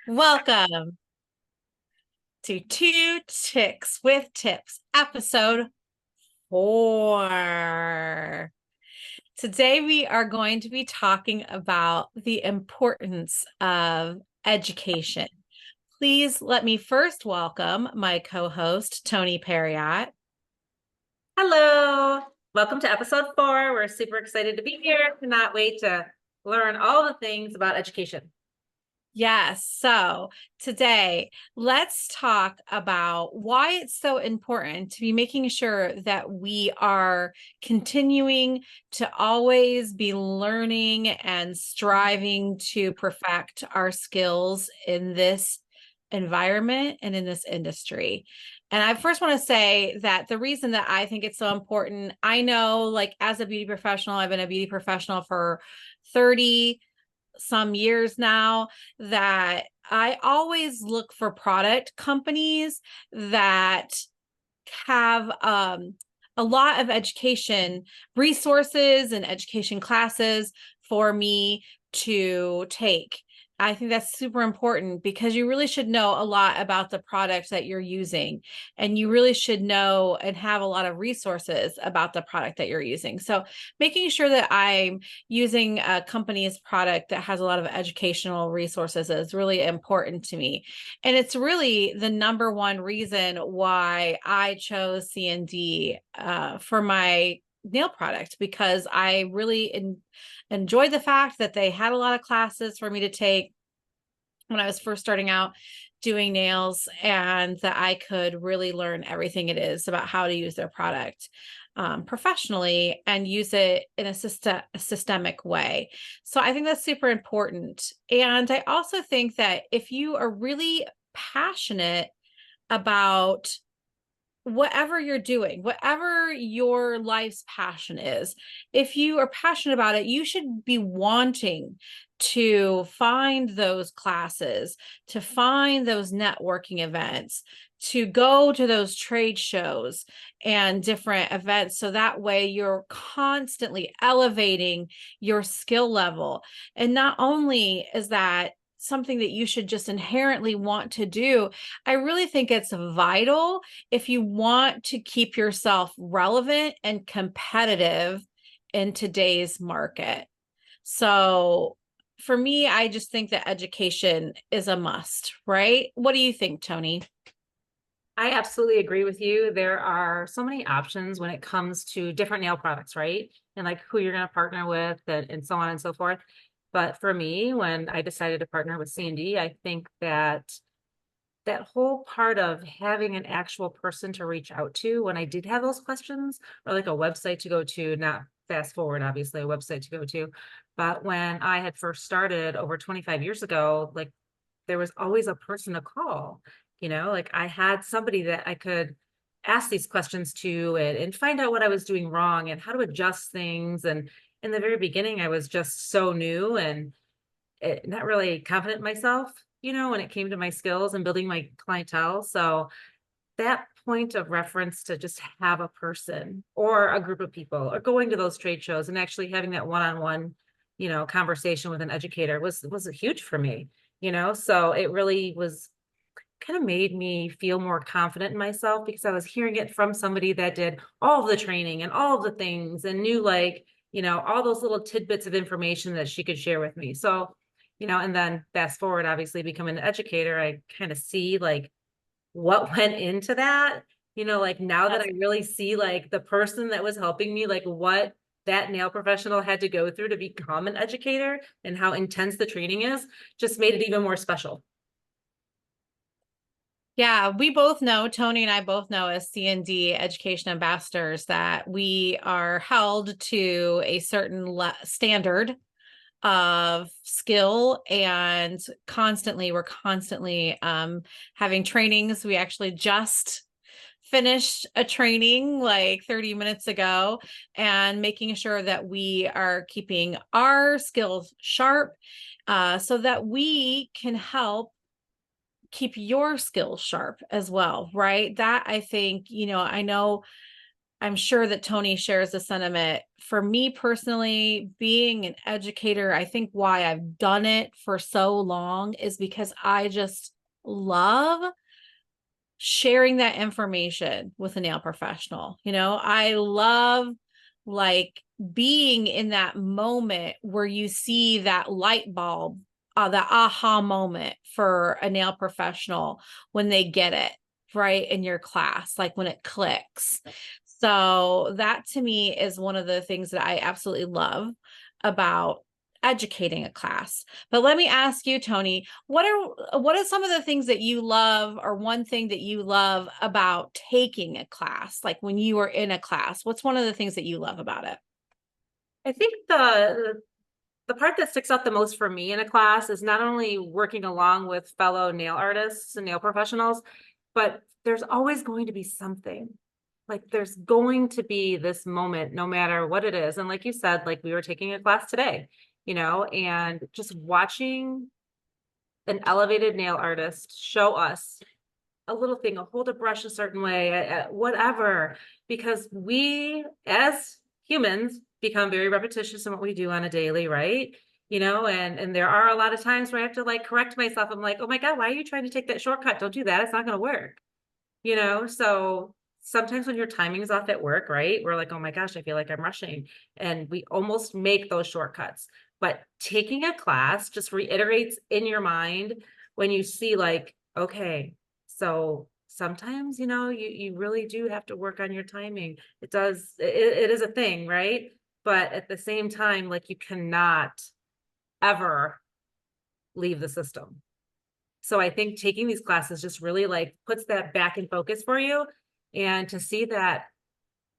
Welcome to Two Chicks with Tips, episode 4. Today, we are going to be talking about the importance of education. Please let me first welcome my co-host, Toni Perriott. Hello. Welcome to episode 4. We're super excited to be here. Cannot wait to learn all the things about education. Yes. So today, let's talk about why it's so important to be making sure that we are continuing to always be learning and striving to perfect our skills in this environment and in this industry. And I first want to say that the reason that I think it's so important, I know, like, as a beauty professional, I've been a beauty professional for 30 some years now, that I always look for product companies that have a lot of education resources and education classes for me to take. I think that's super important because you really should know a lot about the product that you're using, and you really should know and have a lot of resources about the product that you're using. So making sure that I'm using a company's product that has a lot of educational resources is really important to me. And it's really the number one reason why I chose C&D for my nail product, because I really enjoyed the fact that they had a lot of classes for me to take when I was first starting out doing nails, and that I could really learn everything it is about how to use their product professionally and use it in a systemic way. So I think that's super important. And I also think that if you are really passionate about whatever you're doing, whatever your life's passion is, if you are passionate about it, you should be wanting to find those classes, to find those networking events, to go to those trade shows and different events. So that way you're constantly elevating your skill level. And not only is that something that you should just inherently want to do, I really think it's vital if you want to keep yourself relevant and competitive in today's market. So for me, I just think that education is a must, right? What do you think, Toni? I absolutely agree with you. There are so many options when it comes to different nail products, right? And like who you're going to partner with and so on and so forth. But for me, when I decided to partner with C&D, I think that whole part of having an actual person to reach out to when I did have those questions, or like a website to go to, not fast forward, obviously, a website to go to. But when I had first started over 25 years ago, like there was always a person to call, like I had somebody that I could ask these questions to and find out what I was doing wrong and how to adjust things. And in the very beginning, I was just so new and not really confident in myself, when it came to my skills and building my clientele. So that point of reference to just have a person or a group of people or going to those trade shows and actually having that one-on-one, conversation with an educator was huge for me, so it really was kind of made me feel more confident in myself because I was hearing it from somebody that did all of the training and all of the things and knew like, all those little tidbits of information that she could share with me. So, and then fast forward, obviously becoming an educator, I kind of see like what went into that, like now that I really see like the person that was helping me, like what that nail professional had to go through to become an educator and how intense the training is, just made it even more special. Yeah, we both know, Toni and I both know as C&D education ambassadors, that we are held to a certain standard of skill, and we're constantly having trainings. We actually just finished a training like 30 minutes ago, and making sure that we are keeping our skills sharp so that we can help keep your skills sharp as well, right? That I think, I know I'm sure that Toni shares the sentiment. For me personally, being an educator, I think why I've done it for so long is because I just love sharing that information with a nail professional. I love like being in that moment where you see that light bulb, that aha moment for a nail professional when they get it right in your class, like when it clicks. So that to me is one of the things that I absolutely love about educating a class. But let me ask you, Toni, what are some of the things that you love, or one thing that you love about taking a class? Like when you are in a class, what's one of the things that you love about it? I think the part that sticks out the most for me in a class is not only working along with fellow nail artists and nail professionals, but there's always going to be something. Like there's going to be this moment, no matter what it is. And like you said, like we were taking a class today, and just watching an elevated nail artist show us a little thing, hold a brush a certain way, whatever, because we as humans become very repetitious in what we do on a daily, right? And there are a lot of times where I have to like correct myself. I'm like, oh my God, why are you trying to take that shortcut? Don't do that. It's not going to work. So sometimes when your timing is off at work, right? We're like, oh my gosh, I feel like I'm rushing. And we almost make those shortcuts. But taking a class just reiterates in your mind when you see like, okay, so sometimes, you really do have to work on your timing. It is a thing, right? But at the same time, like you cannot ever leave the system. So I think taking these classes just really like puts that back in focus for you. And to see that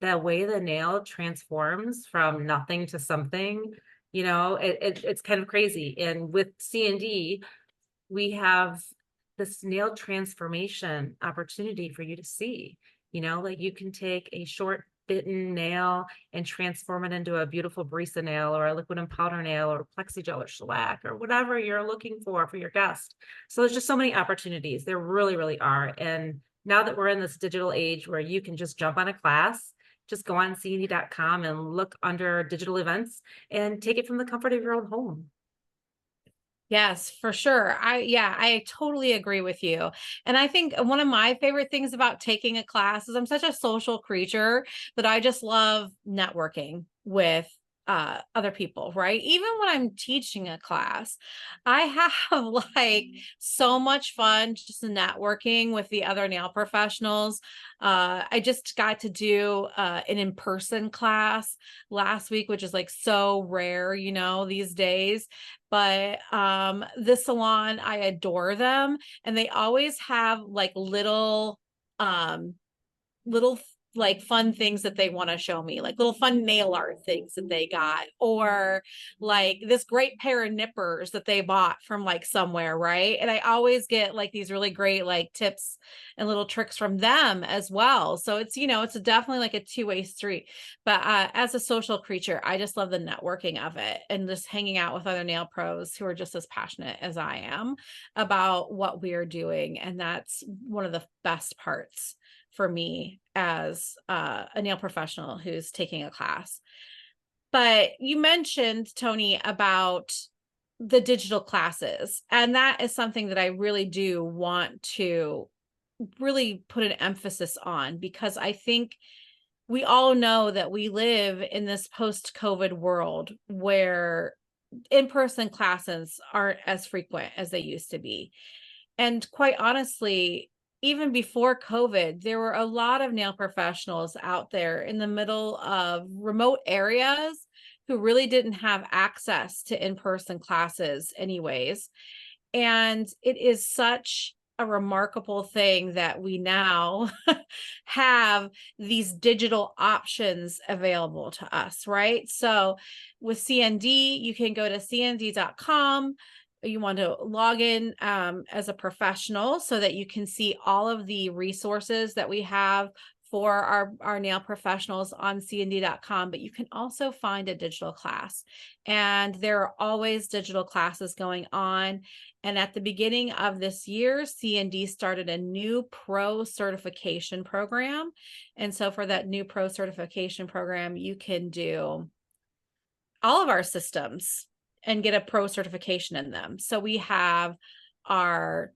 way the nail transforms from nothing to something, it's kind of crazy. And with C&D, we have this nail transformation opportunity for you to see. Like you can take a short bitten nail and transform it into a beautiful barista nail or a liquid and powder nail or plexigel or shellac or whatever you're looking for your guest. So there's just so many opportunities. There really, really are. And now that we're in this digital age where you can just jump on a class, just go on cnd.com and look under digital events and take it from the comfort of your own home. Yes, for sure. I totally agree with you. And I think one of my favorite things about taking a class is I'm such a social creature that I just love networking with other people, right? Even when I'm teaching a class, I have like so much fun just networking with the other nail professionals. I just got to do an in-person class last week, which is like so rare, these days. But this salon, I adore them, and they always have like little like fun things that they want to show me, like little fun nail art things that they got, or like this great pair of nippers that they bought from like somewhere, right? And I always get like these really great like tips and little tricks from them as well. So it's definitely like a two-way street. But as a social creature, I just love the networking of it and just hanging out with other nail pros who are just as passionate as I am about what we're doing. And that's one of the best parts for me as a nail professional who's taking a class. But you mentioned, Toni, about the digital classes, and that is something that I really do want to really put an emphasis on, because I think we all know that we live in this post-COVID world where in-person classes aren't as frequent as they used to be. And quite honestly, even before COVID, there were a lot of nail professionals out there in the middle of remote areas who really didn't have access to in-person classes anyways. And it is such a remarkable thing that we now have these digital options available to us, right? So with CND, you can go to cnd.com. You want to log in as a professional so that you can see all of the resources that we have for our nail professionals on cnd.com, but you can also find a digital class. And there are always digital classes going on. And at the beginning of this year, CND started a new pro certification program. And so for that new pro certification program, you can do all of our systems and get a pro certification in them. So we have our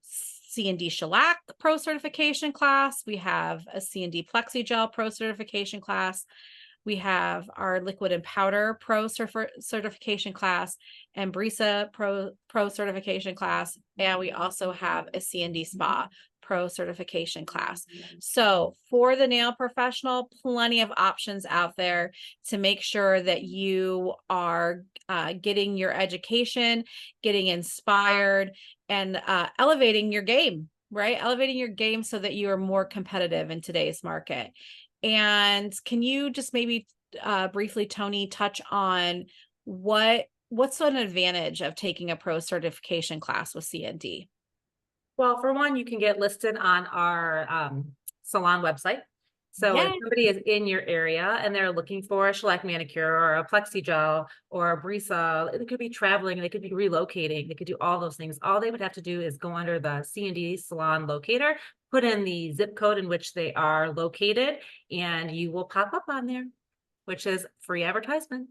CND shellac pro certification class. We have a CND plexi gel pro certification class. We have our liquid and powder pro certification class and Brisa pro certification class. And we also have a CND spa pro certification class. So for the nail professional, plenty of options out there to make sure that you are getting your education, getting inspired, and elevating your game, right? Elevating your game so that you are more competitive in today's market. And can you just maybe briefly, Toni, touch on what's an advantage of taking a pro certification class with CND? Well, for one, you can get listed on our salon website. So if Yes. somebody is in your area and they're looking for a shellac manicure or a plexi gel or a brisa, they could be traveling, they could be relocating, they could do all those things. All they would have to do is go under the C&D salon locator, put in the zip code in which they are located, and you will pop up on there, which is free advertisement.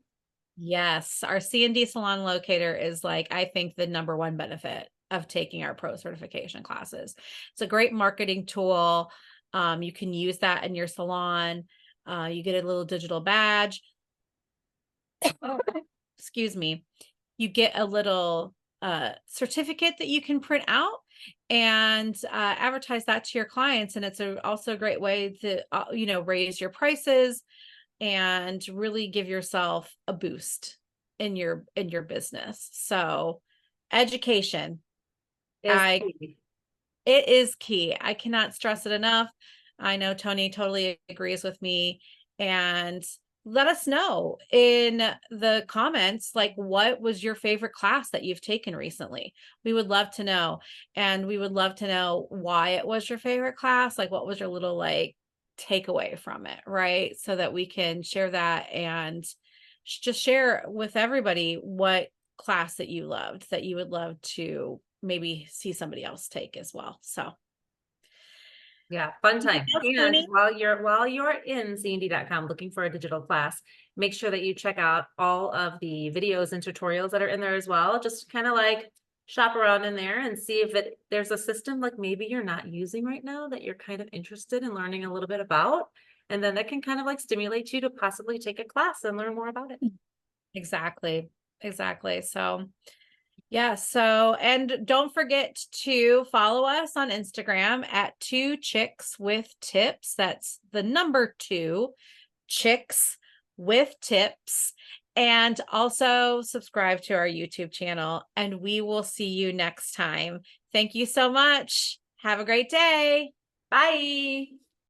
Yes, our CND salon locator is like, I think, the number one benefit of taking our pro certification classes. It's a great marketing tool. You can use that in your salon. You get a little digital badge. Excuse me. You get a little certificate that you can print out and advertise that to your clients. And it's also a great way to, raise your prices and really give yourself a boost in your business. So education, Is I key. it is key. I cannot stress it enough. I know Toni totally agrees with me. And let us know in the comments, like, what was your favorite class that you've taken recently? We would love to know. And we would love to know why it was your favorite class. Like, what was your little like takeaway from it, right? So that we can share that and just share with everybody what class that you loved, that you would love to maybe see somebody else take as well. So Yeah, fun anything time. else, And Toni? while you're in CND.com looking for a digital class, make sure that you check out all of the videos and tutorials that are in there as well. Just kind of like shop around in there and see if there's a system like maybe you're not using right now that you're kind of interested in learning a little bit about. And then that can kind of like stimulate you to possibly take a class and learn more about it. Exactly. Exactly. So yeah. So, and don't forget to follow us on Instagram at 2chicks with tips. That's the number 2chicks with tips. And also subscribe to our YouTube channel, and we will see you next time. Thank you so much. Have a great day. Bye.